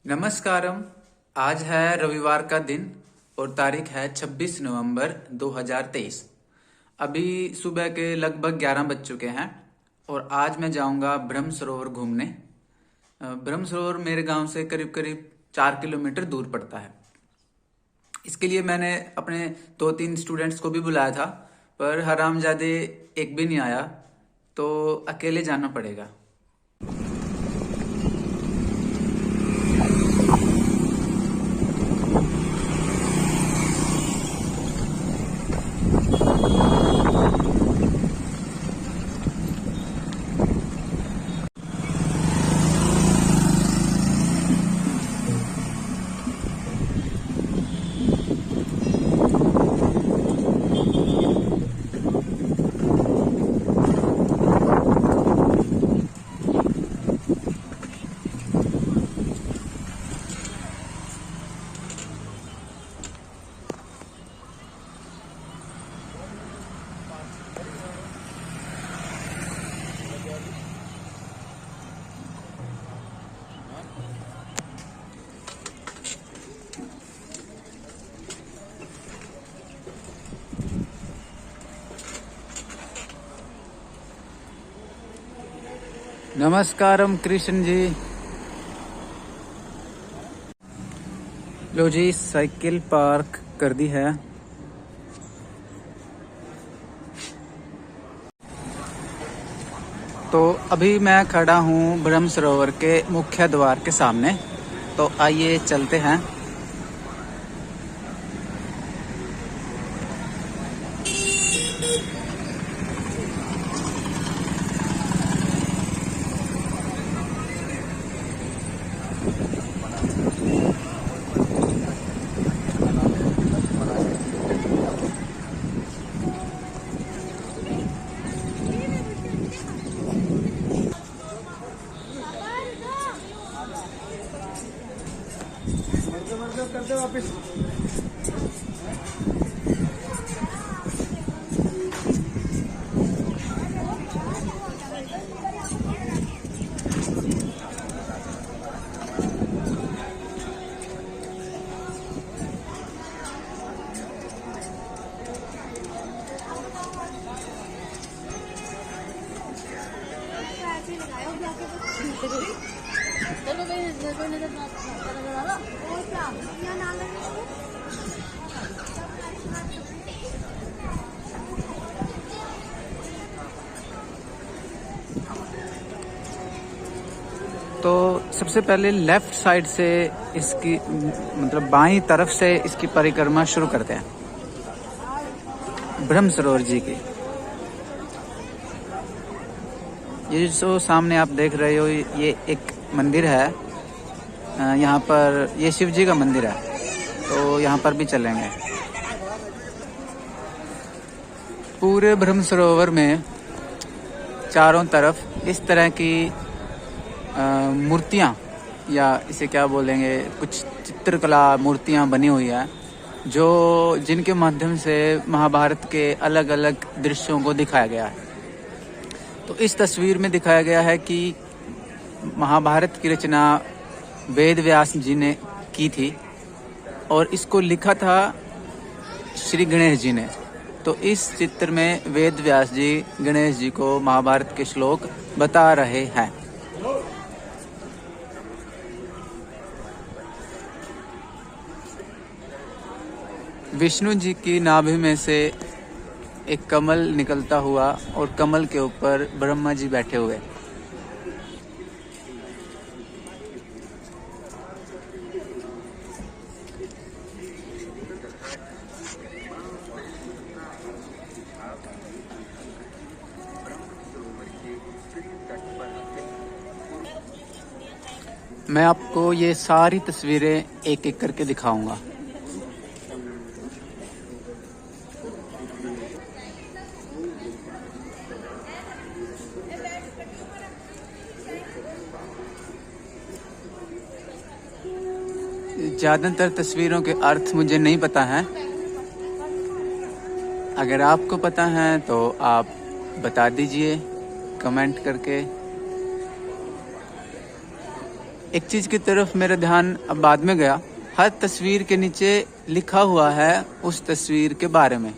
नमस्कारम। आज है रविवार का दिन और तारीख है 26 नवंबर 2023। अभी सुबह के लगभग 11 बज चुके हैं और आज मैं जाऊंगा ब्रह्म सरोवर घूमने। ब्रह्म सरोवर मेरे गांव से करीब करीब 4 किलोमीटर दूर पड़ता है। इसके लिए मैंने अपने 2-3 स्टूडेंट्स को भी बुलाया था, पर हरामजादे एक भी नहीं आया, तो अकेले जाना पड़ेगा। नमस्कारम कृष्ण जी। लो जी, साइकिल पार्क कर दी है। तो अभी मैं खड़ा हूँ ब्रह्म सरोवर के मुख्य द्वार के सामने, तो आइए चलते हैं। करते वापिस। तो सबसे पहले लेफ्ट साइड से इसकी मतलब बाईं तरफ से इसकी परिक्रमा शुरू करते हैं ब्रह्म सरोवर जी की। ये जो सामने आप देख रहे हो, ये एक मंदिर है। यहाँ पर ये शिव जी का मंदिर है, तो यहाँ पर भी चलेंगे। पूरे ब्रह्म सरोवर में चारों तरफ इस तरह की मूर्तियाँ, या इसे क्या बोलेंगे, कुछ चित्रकला मूर्तियाँ बनी हुई है, जो जिनके माध्यम से महाभारत के अलग अलग दृश्यों को दिखाया गया है। तो इस तस्वीर में दिखाया गया है कि महाभारत की रचना वेद व्यास जी ने की थी और इसको लिखा था श्री गणेश जी ने। तो इस चित्र में वेद व्यास जी गणेश जी को महाभारत के श्लोक बता रहे हैं। विष्णु जी की नाभि में से एक कमल निकलता हुआ और कमल के ऊपर ब्रह्मा जी बैठे हुए। मैं आपको ये सारी तस्वीरें एक एक करके दिखाऊंगा। ज़्यादातर तस्वीरों के अर्थ मुझे नहीं पता है। अगर आपको पता है तो आप बता दीजिए कमेंट करके। एक चीज की तरफ मेरा ध्यान अब बाद में गया, हर तस्वीर के नीचे लिखा हुआ है उस तस्वीर के बारे में।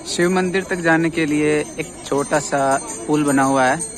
शिव मंदिर तक जाने के लिए एक छोटा सा पुल बना हुआ है।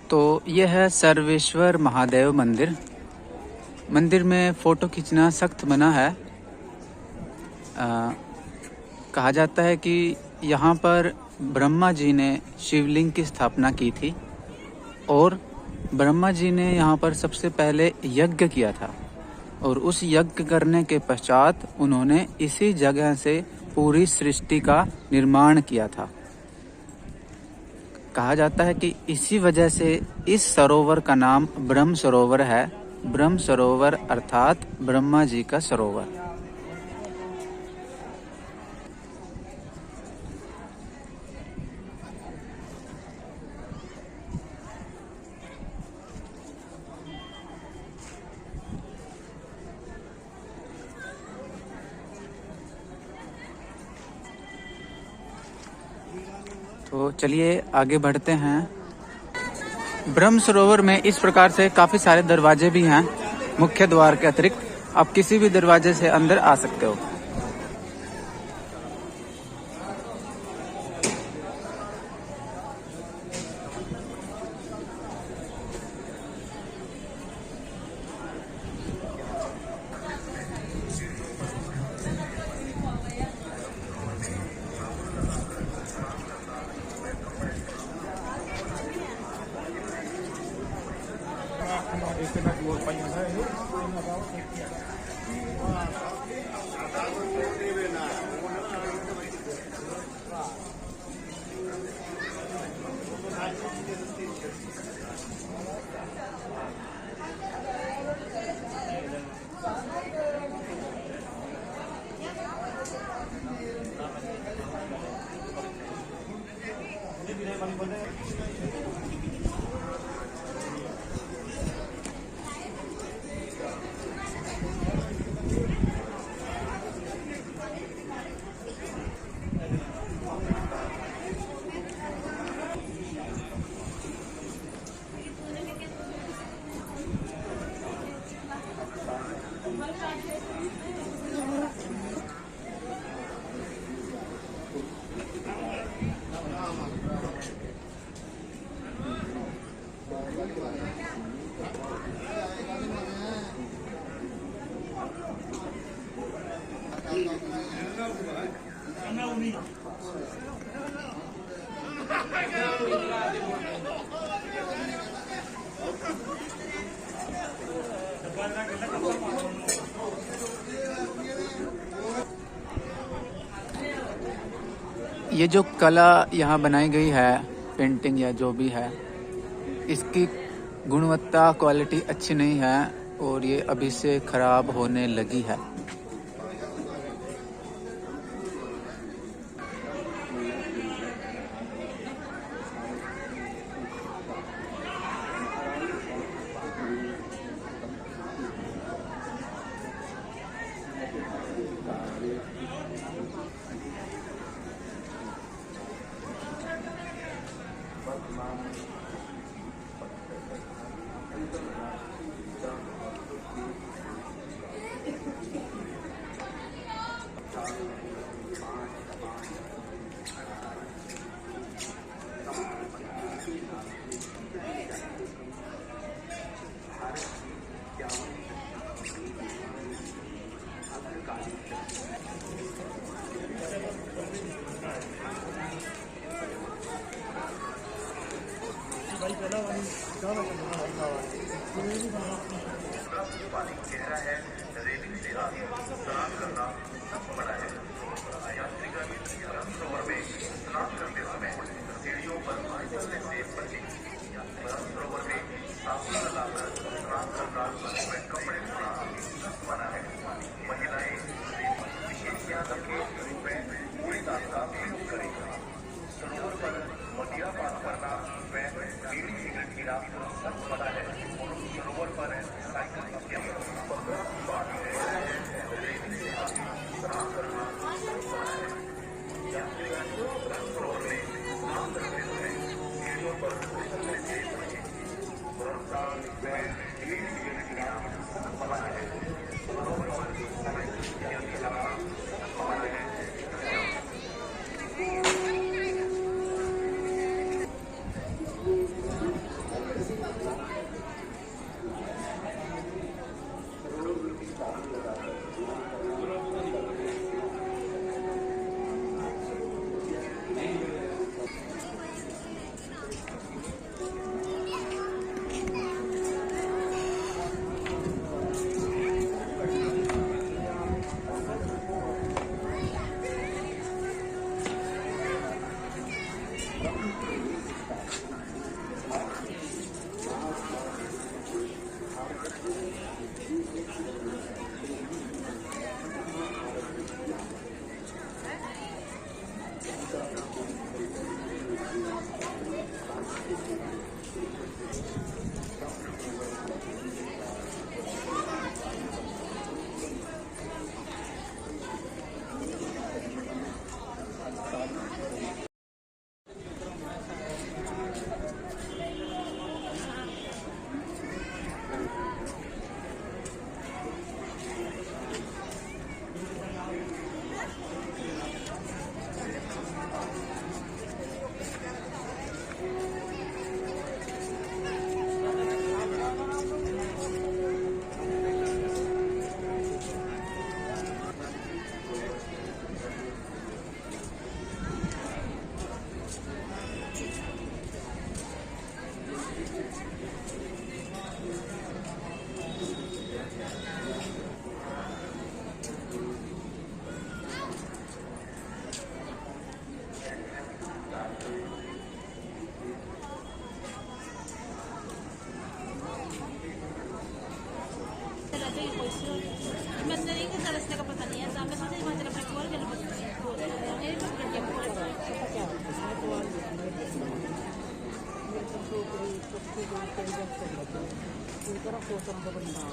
तो यह है सर्वेश्वर महादेव मंदिर। मंदिर में फ़ोटो खींचना सख्त मना है। कहा जाता है कि यहाँ पर ब्रह्मा जी ने शिवलिंग की स्थापना की थी और ब्रह्मा जी ने यहाँ पर सबसे पहले यज्ञ किया था और उस यज्ञ करने के पश्चात उन्होंने इसी जगह से पूरी सृष्टि का निर्माण किया था। कहा जाता है कि इसी वजह से इस सरोवर का नाम ब्रह्म सरोवर है। ब्रह्म सरोवर अर्थात ब्रह्मा जी का सरोवर। तो चलिए आगे बढ़ते हैं। ब्रह्म सरोवर में इस प्रकार से काफी सारे दरवाजे भी हैं। मुख्य द्वार के अतिरिक्त आप किसी भी दरवाजे से अंदर आ सकते हो। ये जो कला यहाँ बनाई गई है, पेंटिंग या जो भी है, इसकी गुणवत्ता क्वालिटी अच्छी नहीं है और ये अभी से खराब होने लगी है।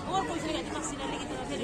और कुछ नहीं कहती मक्सी डाली की तरह फिर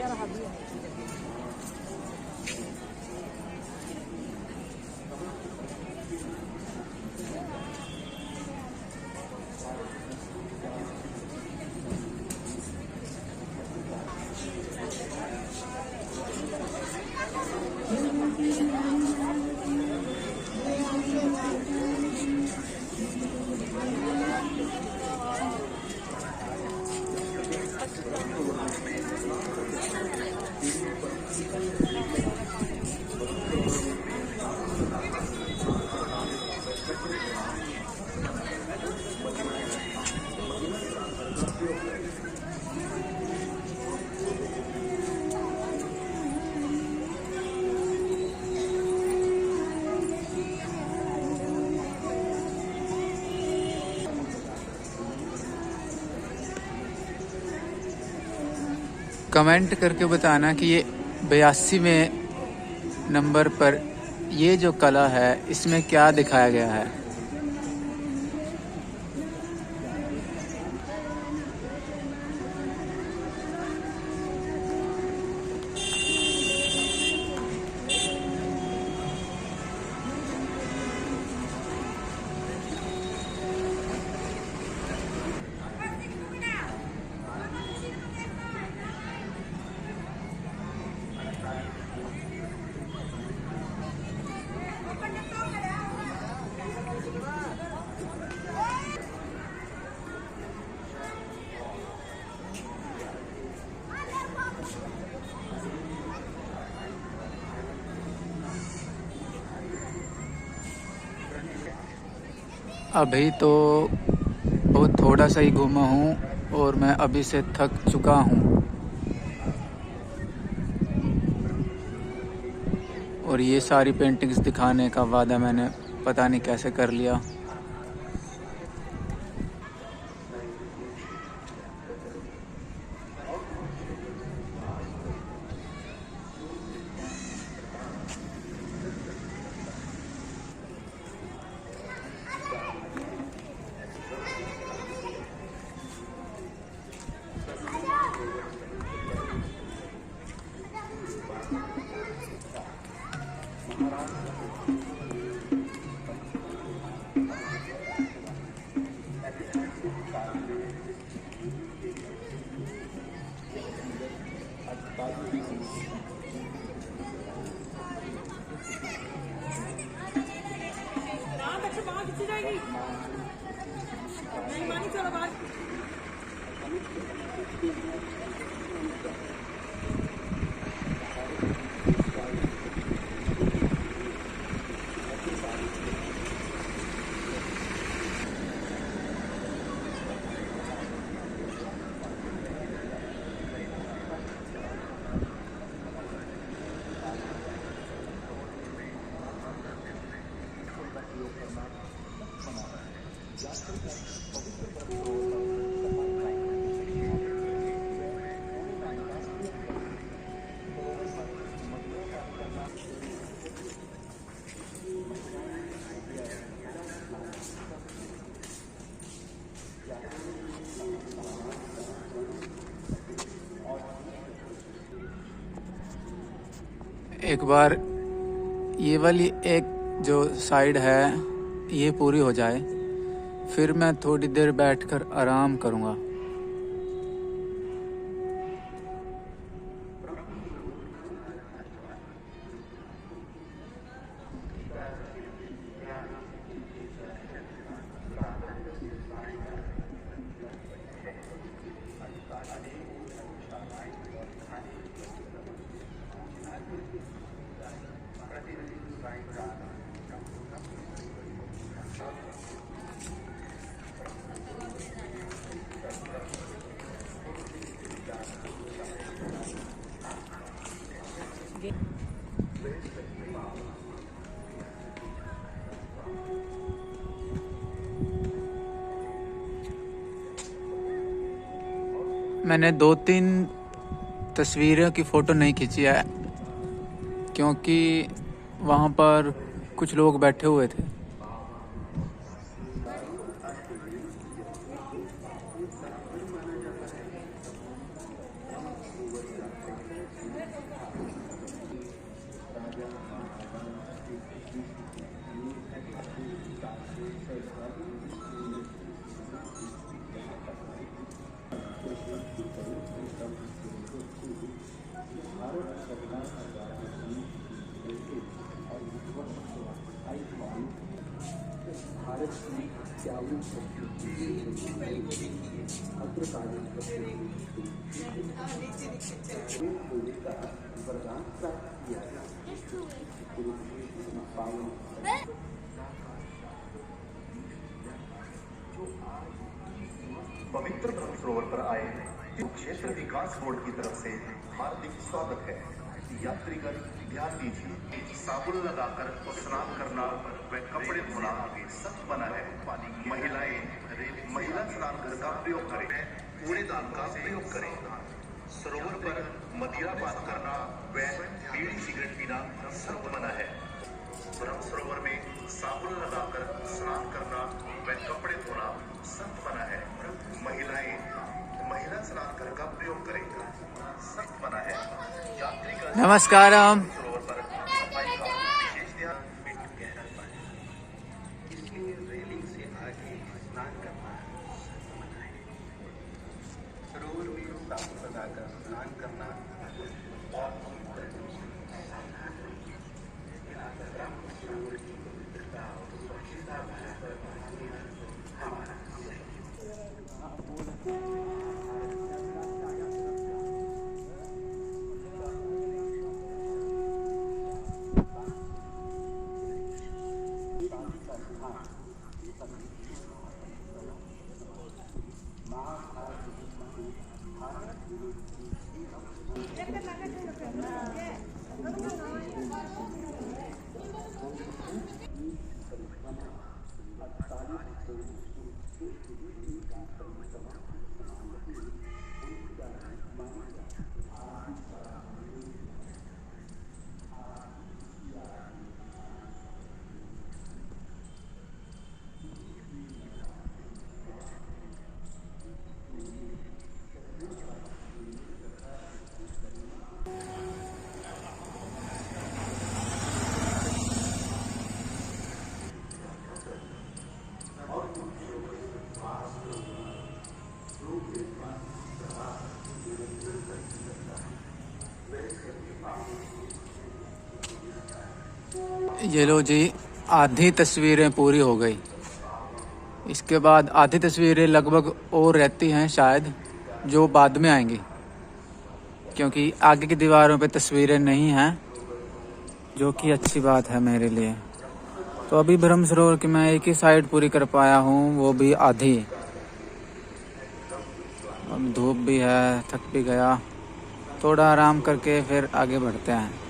कमेंट करके बताना कि ये 82वें नंबर पर ये जो कला है इसमें क्या दिखाया गया है। अभी तो बहुत थोड़ा सा ही घूमा हूँ और मैं अभी से थक चुका हूँ। और ये सारी पेंटिंग्स दिखाने का वादा मैंने पता नहीं कैसे कर लिया। ना बच्चे वहाँ कितनी जाएगी नहीं मानी चलो बाहर एक बार ये वाली एक जो साइड है ये पूरी हो जाए, फिर मैं थोड़ी देर बैठकर आराम करूँगा। मैंने 2-3 तस्वीरों की फ़ोटो नहीं खींची है क्योंकि वहाँ पर कुछ लोग बैठे हुए थे। पवित्र ब्रह्म सरोवर पर आए क्षेत्र विकास बोर्ड की तरफ से हार्दिक स्वागत है। यात्रीगण ध्यान दीजिए, साबुन लगाकर स्नान करना व कपड़े धोना सख्त मना है। महिला स्नान घर का प्रयोग करें, कूड़ेदान का प्रयोग करें। सरोवर पर मदिरा पान करना व बीड़ी सिगरेट पीना सख्त मना है। ब्रह्म सरोवर में साबुन लगाकर स्नान करना व कपड़े धोना सख्त मना है। महिला स्नान घर का प्रयोग करें, सख्त मना है। यात्रीगण नमस्कारम। सरोवर पर सफाई का विशेष ध्यान, गहरा पानी, इसलिए रेलिंग से आगे स्नान करना सख्त मना है। सरोवर में साबुन लगाकर स्नान करना और सरोवर की पवित्रता और स्वच्छता हमारा ये लो जी, आधी तस्वीरें पूरी हो गई। इसके बाद आधी तस्वीरें लगभग और रहती हैं शायद, जो बाद में आएंगी, क्योंकि आगे की दीवारों पे तस्वीरें नहीं हैं, जो कि अच्छी बात है मेरे लिए। तो अभी ब्रह्म सरोवर की मैं एक ही साइड पूरी कर पाया हूँ, वो भी आधी। अब धूप भी है, थक भी गया, थोड़ा आराम करके फिर आगे बढ़ते हैं।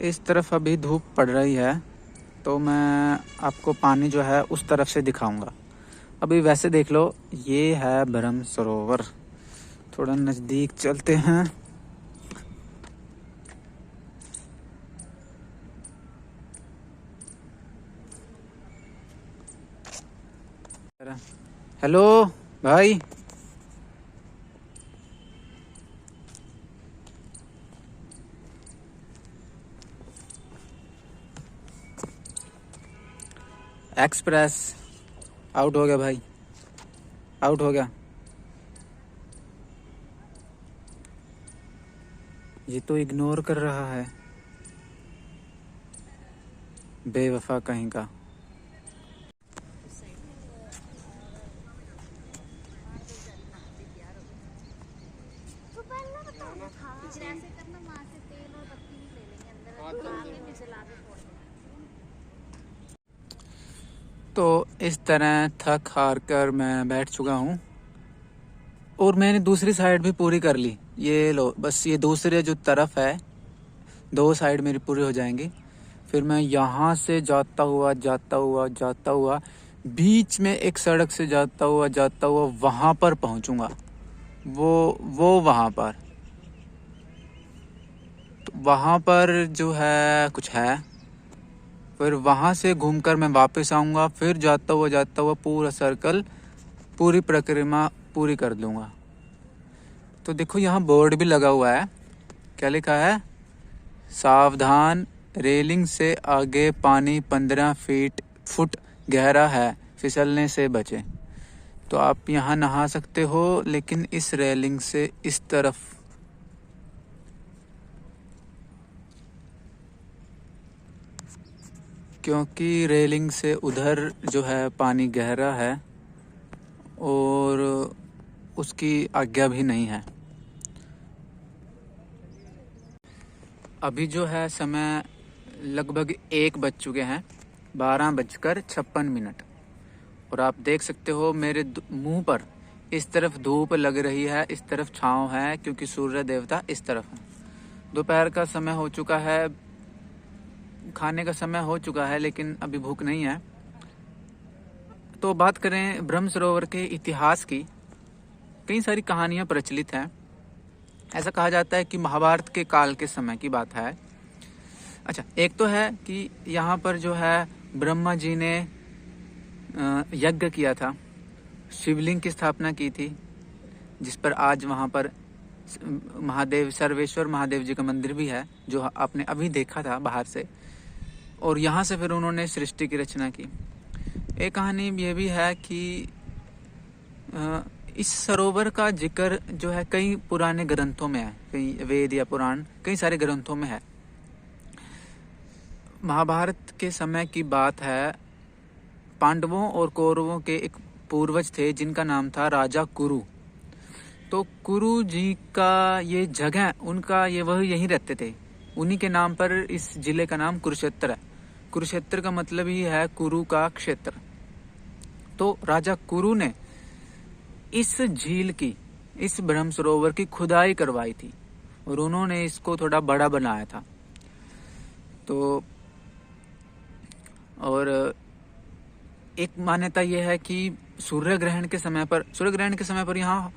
इस तरफ अभी धूप पड़ रही है, तो मैं आपको पानी जो है उस तरफ से दिखाऊंगा। अभी वैसे देख लो, ये है ब्रह्म सरोवर। थोड़ा नज़दीक चलते हैं। हेलो भाई, एक्सप्रेस आउट हो गया भाई, आउट हो गया। ये तो इग्नोर कर रहा है, बेवफा कहीं का। तो इस तरह थक हार कर मैं बैठ चुका हूँ, और मैंने दूसरी साइड भी पूरी कर ली। ये लो, बस ये दूसरे जो तरफ है, 2 साइड मेरी पूरी हो जाएंगी। फिर मैं यहाँ से जाता हुआ बीच में एक सड़क से जाता हुआ वहाँ पर पहुँचूंगा। वो वहाँ पर, तो वहाँ पर जो है कुछ है। फिर वहाँ से घूमकर मैं वापस आऊँगा, फिर जाता हुआ पूरा सर्कल, पूरी परिक्रमा पूरी कर लूँगा। तो देखो, यहाँ बोर्ड भी लगा हुआ है। क्या लिखा है? सावधान, रेलिंग से आगे पानी 15 फुट गहरा है, फिसलने से बचें। तो आप यहाँ नहा सकते हो, लेकिन इस रेलिंग से इस तरफ क्योंकि रेलिंग से उधर जो है पानी गहरा है और उसकी आज्ञा भी नहीं है। अभी जो है समय लगभग 1 बज चुके हैं, 12:56। और आप देख सकते हो मेरे मुंह पर इस तरफ धूप लग रही है, इस तरफ छाँव है, क्योंकि सूर्य देवता इस तरफ है। दोपहर का समय हो चुका है, खाने का समय हो चुका है, लेकिन अभी भूख नहीं है। तो बात करें ब्रह्म सरोवर के इतिहास की, कई सारी कहानियां प्रचलित हैं। ऐसा कहा जाता है कि महाभारत के काल के समय की बात है। अच्छा, एक तो है कि यहाँ पर जो है ब्रह्मा जी ने यज्ञ किया था, शिवलिंग की स्थापना की थी, जिस पर आज वहाँ पर महादेव, सर्वेश्वर महादेव जी का मंदिर भी है, जो आपने अभी देखा था बाहर से। और यहाँ से फिर उन्होंने सृष्टि की रचना की। एक कहानी ये भी है कि इस सरोवर का जिक्र जो है कई पुराने ग्रंथों में है, कई वेद या पुराण, कई सारे ग्रंथों में है। महाभारत के समय की बात है, पांडवों और कौरवों के एक पूर्वज थे जिनका नाम था राजा कुरु। तो कुरु जी का ये जगह, उनका ये वह यहीं रहते थे, उन्हीं के नाम पर इस जिले का नाम कुरुक्षेत्र है। कुरुक्षेत्र का मतलब ही है कुरु का क्षेत्र। तो राजा कुरु ने इस झील की, इस ब्रह्म सरोवर की खुदाई करवाई थी और उन्होंने इसको थोड़ा बड़ा बनाया था। तो और एक मान्यता यह है कि सूर्य ग्रहण के समय पर यहाँ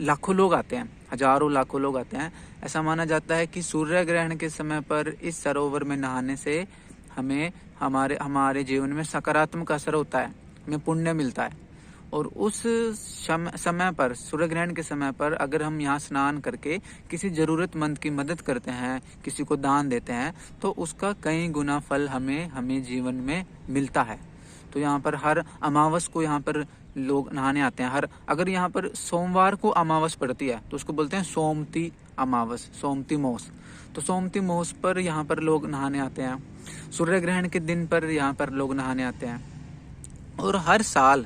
लाखों लोग आते हैं, हजारों लाखों लोग आते हैं। ऐसा माना जाता है कि सूर्य ग्रहण के समय पर इस सरोवर में नहाने से हमें हमारे जीवन में सकारात्मक असर होता है, हमें पुण्य मिलता है। और उस समय पर, सूर्य ग्रहण के समय पर अगर हम यहाँ स्नान करके किसी जरूरतमंद की मदद करते हैं, किसी को दान देते हैं, तो उसका कई गुना फल हमें जीवन में मिलता है। तो यहाँ पर हर अमावस को यहाँ पर लोग नहाने आते हैं। अगर यहाँ पर सोमवार को अमावस पड़ती है तो उसको बोलते हैं सोमती अमावस, सोमती मोस। तो सोमती मोस पर यहाँ पर लोग नहाने आते हैं। सूर्य ग्रहण के दिन पर यहाँ पर लोग नहाने आते हैं। और हर साल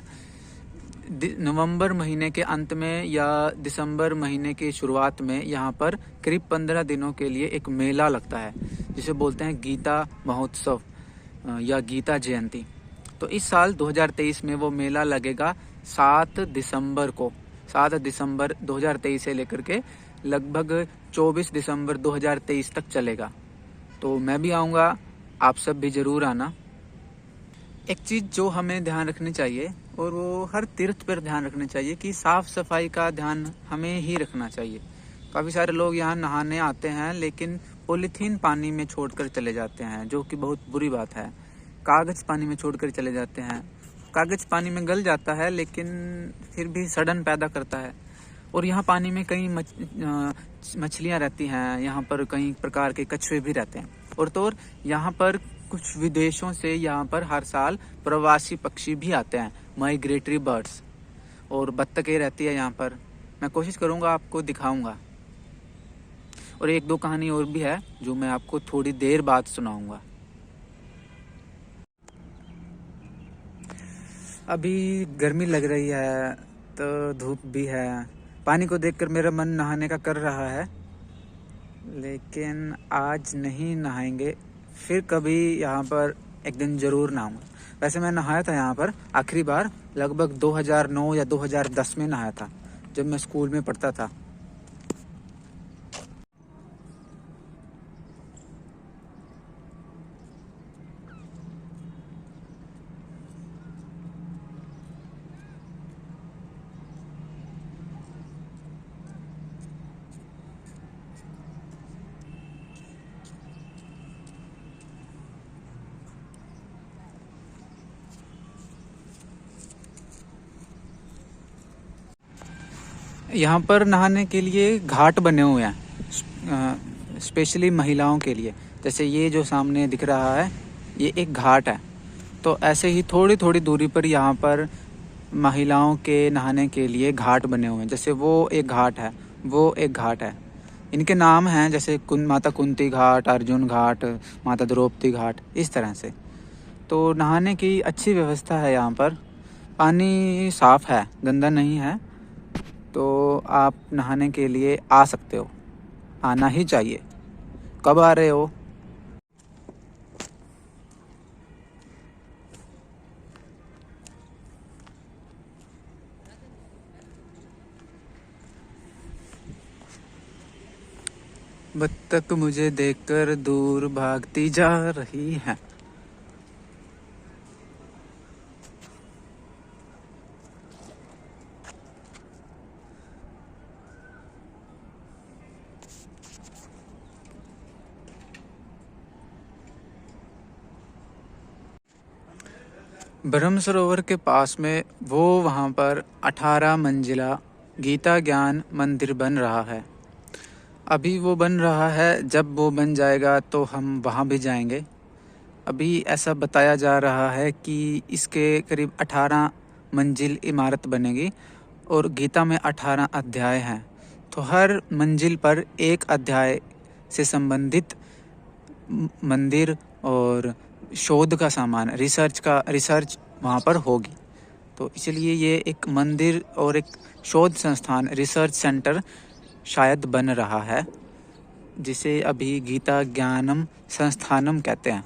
नवंबर महीने के अंत में या दिसंबर महीने की शुरुआत में यहाँ पर करीब 15 दिनों के लिए एक मेला लगता है, जिसे बोलते हैं गीता महोत्सव या गीता जयंती। तो इस साल 2023 में वो मेला लगेगा 7 दिसंबर को। 7 दिसंबर 2023 से लेकर के लगभग 24 दिसंबर 2023 तक चलेगा। तो मैं भी आऊँगा, आप सब भी ज़रूर आना। एक चीज़ जो हमें ध्यान रखनी चाहिए, और वो हर तीर्थ पर ध्यान रखनी चाहिए, कि साफ़ सफाई का ध्यान हमें ही रखना चाहिए। काफ़ी सारे लोग यहाँ नहाने आते हैं लेकिन पॉलीथीन पानी में छोड़कर चले जाते हैं, जो कि बहुत बुरी बात है। कागज़ पानी में छोड़कर चले जाते हैं। कागज़ पानी में गल जाता है लेकिन फिर भी सड़न पैदा करता है। और यहाँ पानी में कई मछलियाँ रहती हैं, यहाँ पर कई प्रकार के कछुए भी रहते हैं। और तो और यहाँ पर कुछ विदेशों से यहाँ पर हर साल प्रवासी पक्षी भी आते हैं, माइग्रेटरी बर्ड्स, और बत्तखें रहती है यहाँ पर। मैं कोशिश करूँगा, आपको दिखाऊँगा। और एक दो कहानी और भी है जो मैं आपको थोड़ी देर बाद सुनाऊँगा। अभी गर्मी लग रही है तो धूप भी है। पानी को देखकर मेरा मन नहाने का कर रहा है, लेकिन आज नहीं नहाएंगे। फिर कभी यहाँ पर एक दिन ज़रूर नहाऊंगा। वैसे मैं नहाया था यहाँ पर आखिरी बार लगभग 2009 या 2010 में नहाया था, जब मैं स्कूल में पढ़ता था। यहाँ पर नहाने के लिए घाट बने हुए हैं, स्पेशली महिलाओं के लिए। जैसे ये जो सामने दिख रहा है, ये एक घाट है। तो ऐसे ही थोड़ी थोड़ी दूरी पर यहाँ पर महिलाओं के नहाने के लिए घाट बने हुए हैं। जैसे वो एक घाट है, वो एक घाट है। इनके नाम हैं जैसे माता कुंती घाट, अर्जुन घाट, माता द्रौपदी घाट, इस तरह से। तो नहाने की अच्छी व्यवस्था है यहाँ पर। पानी साफ़ है, गंदा नहीं है। तो आप नहाने के लिए आ सकते हो, आना ही चाहिए। कब आ रहे हो? बत्तख मुझे देखकर दूर भागती जा रही है। ब्रह्म सरोवर के पास में वहाँ पर 18 मंजिला गीता ज्ञान मंदिर बन रहा है। अभी वो बन रहा है, जब वो बन जाएगा तो हम वहाँ भी जाएंगे। अभी ऐसा बताया जा रहा है कि इसके करीब 18 मंजिल इमारत बनेगी और गीता में 18 अध्याय हैं। तो हर मंजिल पर एक अध्याय से संबंधित मंदिर और शोध का सामान, रिसर्च वहाँ पर होगी। तो इसलिए ये एक मंदिर और एक शोध संस्थान, रिसर्च सेंटर शायद बन रहा है, जिसे अभी गीता ज्ञानम संस्थानम कहते हैं।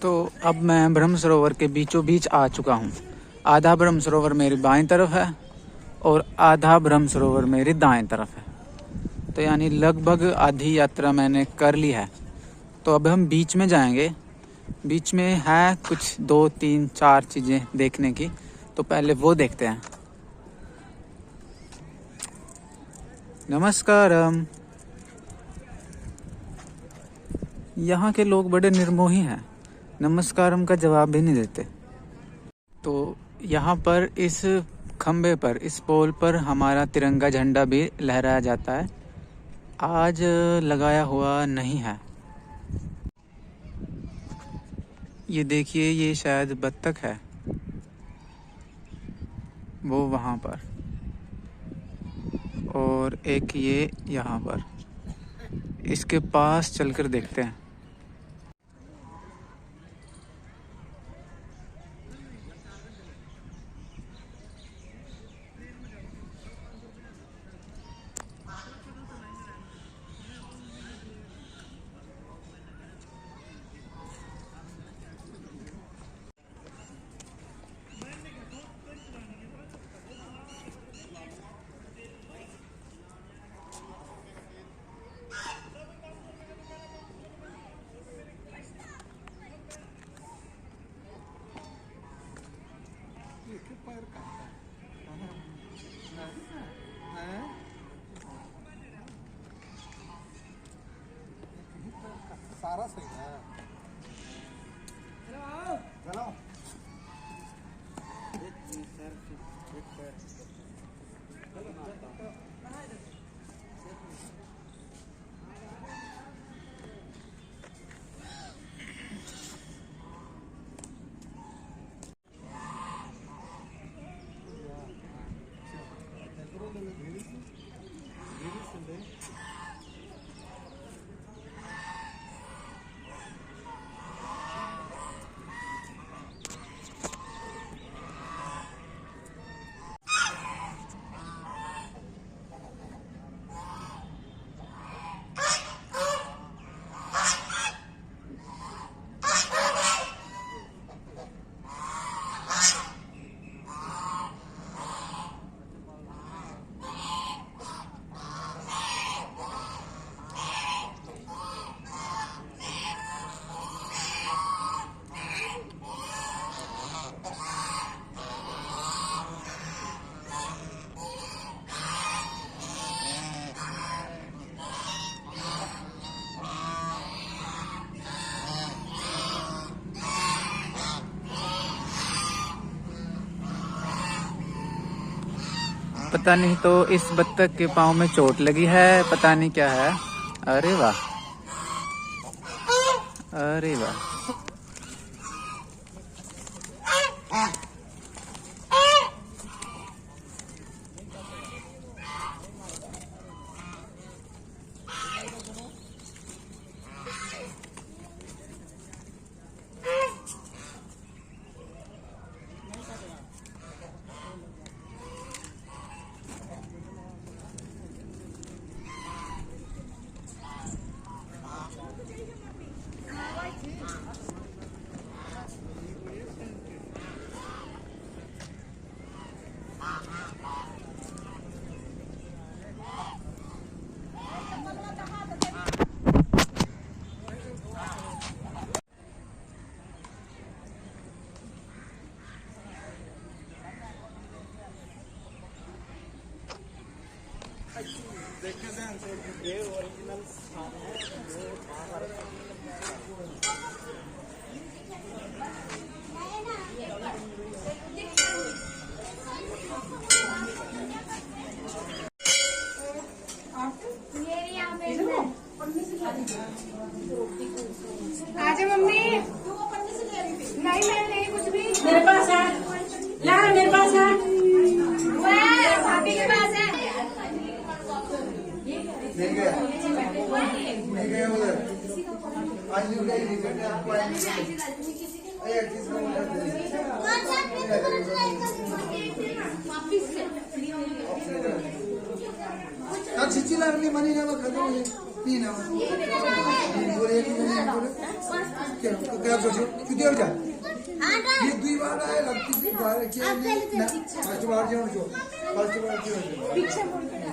तो अब मैं ब्रह्म सरोवर के बीचों बीच आ चुका हूँ। आधा ब्रह्म सरोवर मेरी बाएं तरफ है और आधा ब्रह्म सरोवर मेरी दाएं तरफ है। तो यानी लगभग आधी यात्रा मैंने कर ली है। तो अब हम बीच में जाएंगे। बीच में है कुछ 2, 3, 4 चीज़ें देखने की, तो पहले वो देखते हैं। नमस्कारम। यहाँ के लोग बड़े निर्मोही हैं, नमस्कारम का जवाब भी नहीं देते। तो यहाँ पर इस खंबे पर, इस पोल पर हमारा तिरंगा झंडा भी लहराया जाता है। आज लगाया हुआ नहीं है। ये देखिए, ये शायद बत्तख है, वो वहाँ पर, और एक ये यहाँ पर। इसके पास चलकर देखते हैं। सारा सही है। चलो पता नहीं तो इस बत्तख के पाँव में चोट लगी है, पता नहीं क्या है। अरे वाह, अरे वाह। देखने से हमसे ये ओरिजिनल स्थान है जो महाभारत आजा मम्मी। नहीं मैं नहीं कुछ भी। मेरे पास है, ला मेरे पास है, भाभी के पास है। नहीं गया उधर। आज यू गई निकलने आपको एक चीज को चिच्ची लागली मनी ना खत्म तीन है क्या सोचो किती हो जा ये दुई बार है लगती बार के फर्स्ट बार जो फर्स्ट बार जो पीछे मुड़ के डाल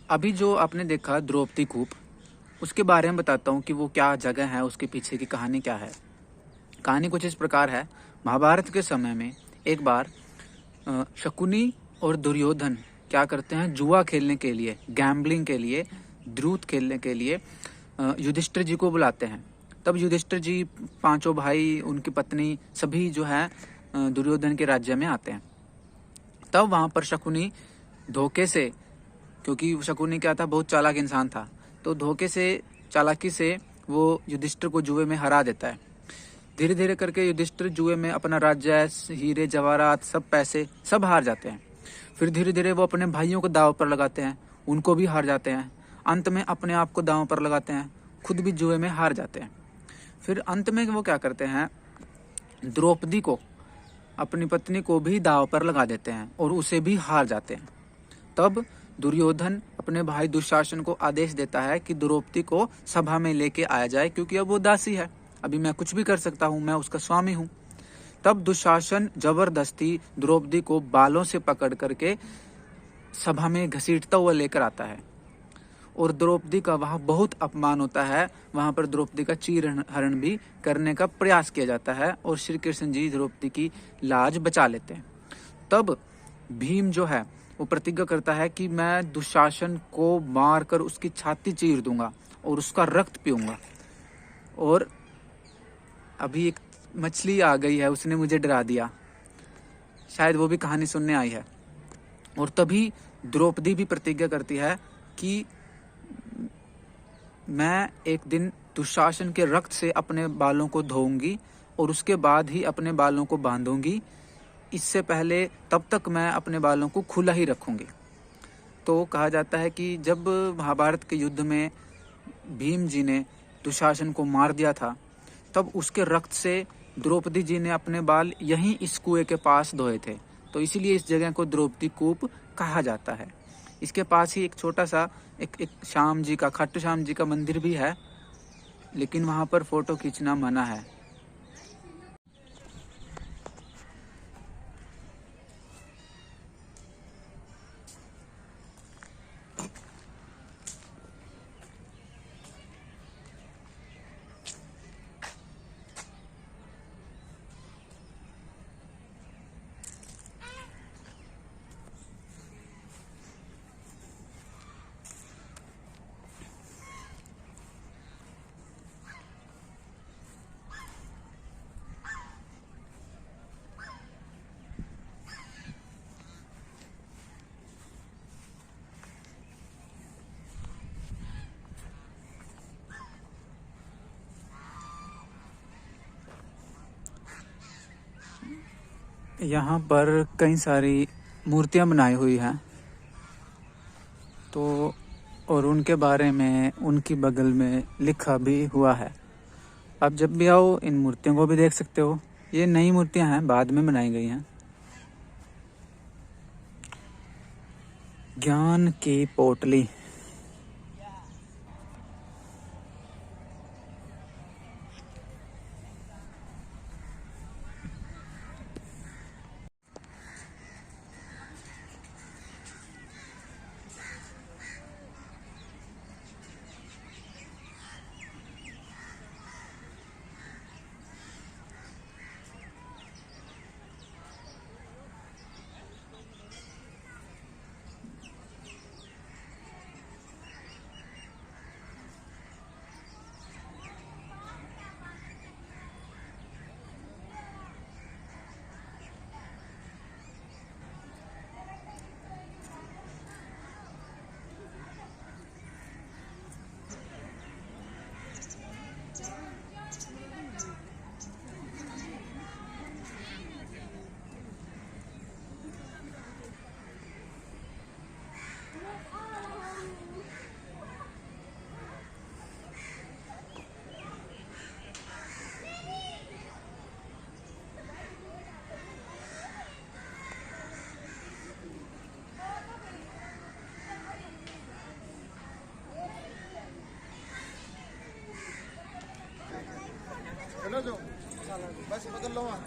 अभी जो आपने देखा द्रौपदी कूप, उसके बारे में बताता हूँ कि वो क्या जगह है, उसके पीछे की कहानी क्या है। कहानी कुछ इस प्रकार है। महाभारत के समय में एक बार शकुनी और दुर्योधन क्या करते हैं, जुआ खेलने के लिए, गैम्बलिंग के लिए, द्रूत खेलने के लिए युधिष्ठिर जी को बुलाते हैं। तब युधिष्ठिर जी, पांचों भाई, उनकी पत्नी, सभी जो है दुर्योधन के राज्य में आते हैं। तब वहां पर शकुनी धोखे से, क्योंकि शकुनी क्या था, बहुत चालाक इंसान था, तो धोखे से, चालाकी से वो युधिष्ठिर को जुए में हरा देता है। धीरे धीरे करके युधिष्ठिर जुए में अपना राज्य, हीरे जवाहरात, सब पैसे सब हार जाते हैं। फिर धीरे धीरे वो अपने भाइयों को दांव पर लगाते हैं, उनको भी हार जाते हैं। अंत में अपने आप को दांव पर लगाते हैं, खुद भी जुए में हार जाते हैं। फिर अंत में वो क्या करते हैं, द्रौपदी को, अपनी पत्नी को भी दांव पर लगा देते हैं और उसे भी हार जाते हैं। तब दुर्योधन अपने भाई दुशासन को आदेश देता है कि द्रौपदी को सभा में लेके आया जाए, क्योंकि अब वो दासी है, अभी मैं कुछ भी कर सकता हूँ, मैं उसका स्वामी हूँ। तब दुशासन जबरदस्ती द्रौपदी को बालों से पकड़ करके सभा में घसीटता हुआ लेकर आता है और द्रौपदी का वहां बहुत अपमान होता है। वहां पर द्रौपदी का चीरहरण भी करने का प्रयास किया जाता है और श्री कृष्ण जी द्रौपदी की लाज बचा लेते हैं। तब भीम जो है वो प्रतिज्ञा करता है कि मैं दुशासन को मारकर उसकी छाती चीर दूंगा और उसका रक्त पीऊंगा। और अभी एक मछली आ गई है, उसने मुझे डरा दिया, शायद वो भी कहानी सुनने आई है। और तभी द्रौपदी भी प्रतिज्ञा करती है कि मैं एक दिन दुशासन के रक्त से अपने बालों को धोऊंगी और उसके बाद ही अपने बालों को बांधूंगी। इससे पहले तब तक मैं अपने बालों को खुला ही रखूंगी। तो कहा जाता है कि जब महाभारत के युद्ध में भीम जी ने दुशासन को मार दिया था, तब उसके रक्त से द्रौपदी जी ने अपने बाल यहीं इस कुएं के पास धोए थे। तो इसीलिए इस जगह को द्रौपदी कूप कहा जाता है। इसके पास ही एक छोटा सा एक श्याम जी का, खाटू श्याम जी का मंदिर भी है, लेकिन वहां पर फोटो खींचना मना है। यहाँ पर कई सारी मूर्तियाँ बनाई हुई हैं, तो और उनके बारे में उनकी बगल में लिखा भी हुआ है। आप जब भी आओ इन मूर्तियों को भी देख सकते हो। ये नई मूर्तियाँ हैं, बाद में बनाई गई हैं। ज्ञान की पोटली। बस पकड़ लो वहाँ।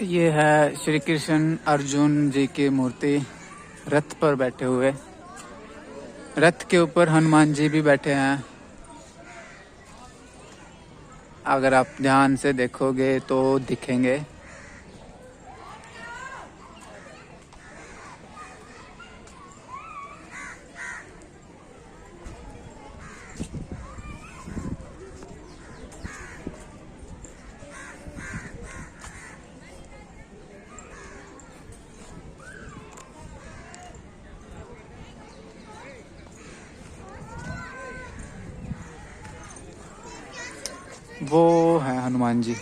ये है श्री कृष्ण अर्जुन जी की मूर्ति रथ पर बैठे हुए। रथ के ऊपर हनुमान जी भी बैठे हैं। अगर आप ध्यान से देखोगे तो दिखेंगे। वो है हनुमान जी।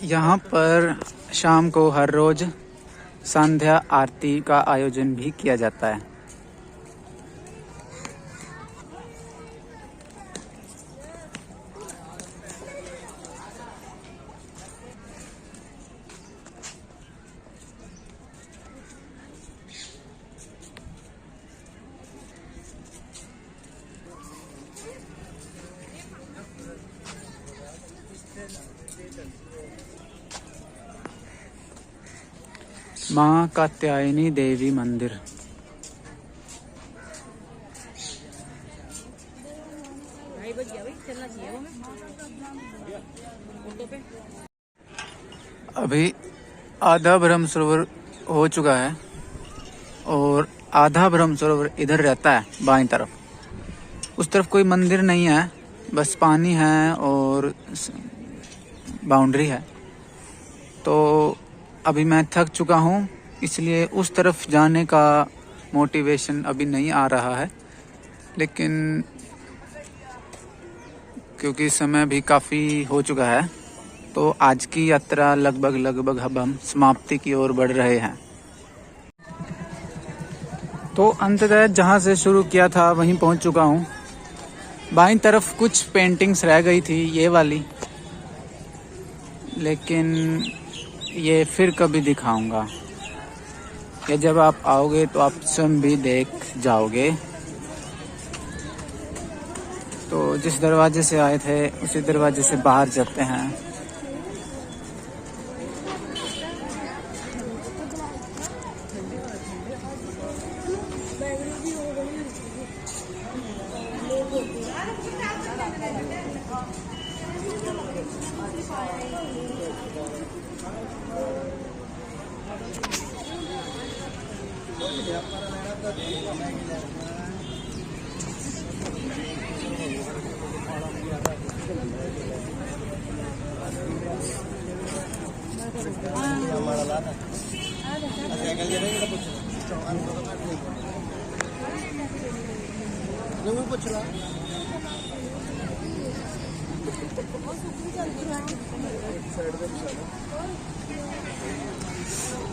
यहाँ पर शाम को हर रोज संध्या आरती का आयोजन भी किया जाता है। माँ कात्यायनी देवी मंदिर। अभी आधा ब्रह्म सरोवर हो चुका है और आधा ब्रह्म सरोवर इधर रहता है बाईं तरफ। उस तरफ कोई मंदिर नहीं है, बस पानी है और बाउंड्री है। तो अभी मैं थक चुका हूँ, इसलिए उस तरफ जाने का मोटिवेशन अभी नहीं आ रहा है। लेकिन क्योंकि समय भी काफ़ी हो चुका है, तो आज की यात्रा लगभग अब हम समाप्ति की ओर बढ़ रहे हैं। तो अंततः जहाँ से शुरू किया था वहीं पहुँच चुका हूँ। बाईं तरफ कुछ पेंटिंग्स रह गई थी, ये वाली, लेकिन ये फिर कभी दिखाऊंगा। या जब आप आओगे तो आप स्वयं भी देख जाओगे। तो जिस दरवाजे से आए थे उसी दरवाजे से बाहर जाते हैं।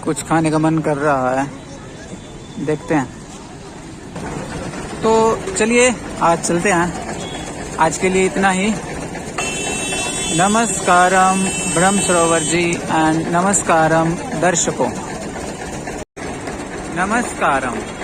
कुछ खाने का मन कर रहा है, देखते हैं। तो चलिए आज चलते हैं। आज के लिए इतना ही। नमस्कारम ब्रह्म सरोवर जी एंड नमस्कारम दर्शकों। नमस्कारम।